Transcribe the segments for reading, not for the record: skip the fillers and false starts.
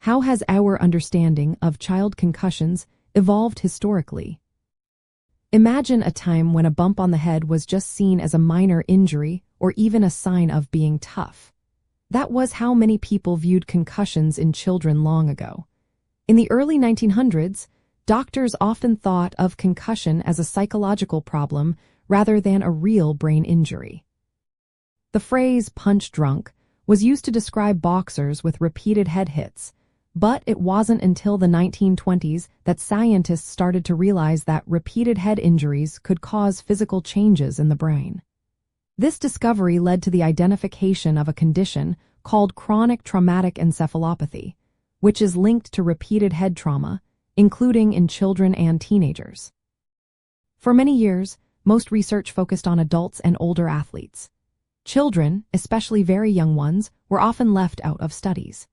How has our understanding of child concussions evolved historically? Imagine a time when a bump on the head was just seen as a minor injury or even a sign of being tough. That was how many people viewed concussions in children long ago. In the early 1900s, doctors often thought of concussion as a psychological problem rather than a real brain injury. The phrase punch drunk was used to describe boxers with repeated head hits, but it wasn't until the 1920s that scientists started to realize that repeated head injuries could cause physical changes in the brain. This discovery led to the identification of a condition called chronic traumatic encephalopathy, which is linked to repeated head trauma, including in children and teenagers. For many years, most research focused on adults and older athletes. Children, especially very young ones, were often left out of studies.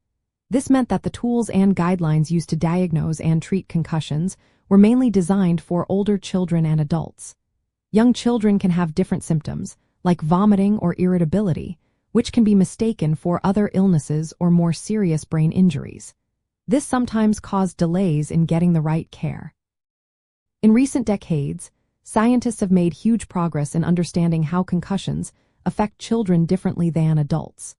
This meant that the tools and guidelines used to diagnose and treat concussions were mainly designed for older children and adults. Young children can have different symptoms, like vomiting or irritability, which can be mistaken for other illnesses or more serious brain injuries. This sometimes caused delays in getting the right care. In recent decades, scientists have made huge progress in understanding how concussions affect children differently than adults.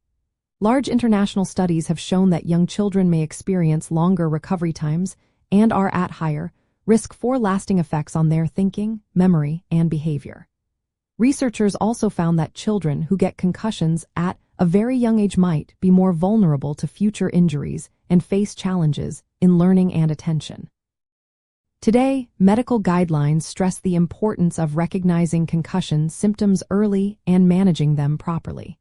Large international studies have shown that young children may experience longer recovery times and are at higher risk for lasting effects on their thinking, memory, and behavior. Researchers also found that children who get concussions at a very young age might be more vulnerable to future injuries and face challenges in learning and attention. Today, medical guidelines stress the importance of recognizing concussion symptoms early and managing them properly.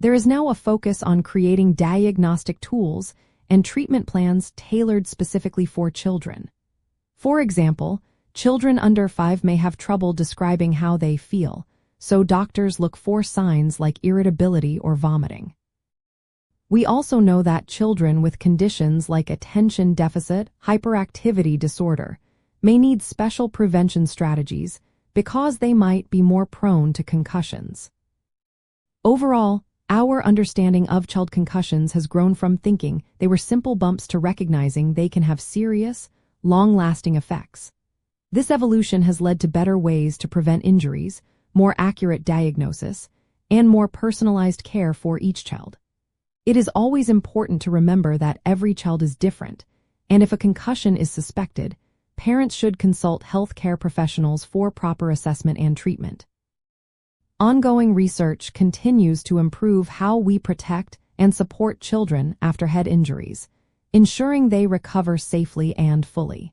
There is now a focus on creating diagnostic tools and treatment plans tailored specifically for children. For example, children under 5 may have trouble describing how they feel, so doctors look for signs like irritability or vomiting. We also know that children with conditions like attention deficit hyperactivity disorder may need special prevention strategies because they might be more prone to concussions. Overall, our understanding of child concussions has grown from thinking they were simple bumps to recognizing they can have serious, long-lasting effects. This evolution has led to better ways to prevent injuries, more accurate diagnosis, and more personalized care for each child. It is always important to remember that every child is different, and if a concussion is suspected, parents should consult healthcare professionals for proper assessment and treatment. Ongoing research continues to improve how we protect and support children after head injuries, ensuring they recover safely and fully.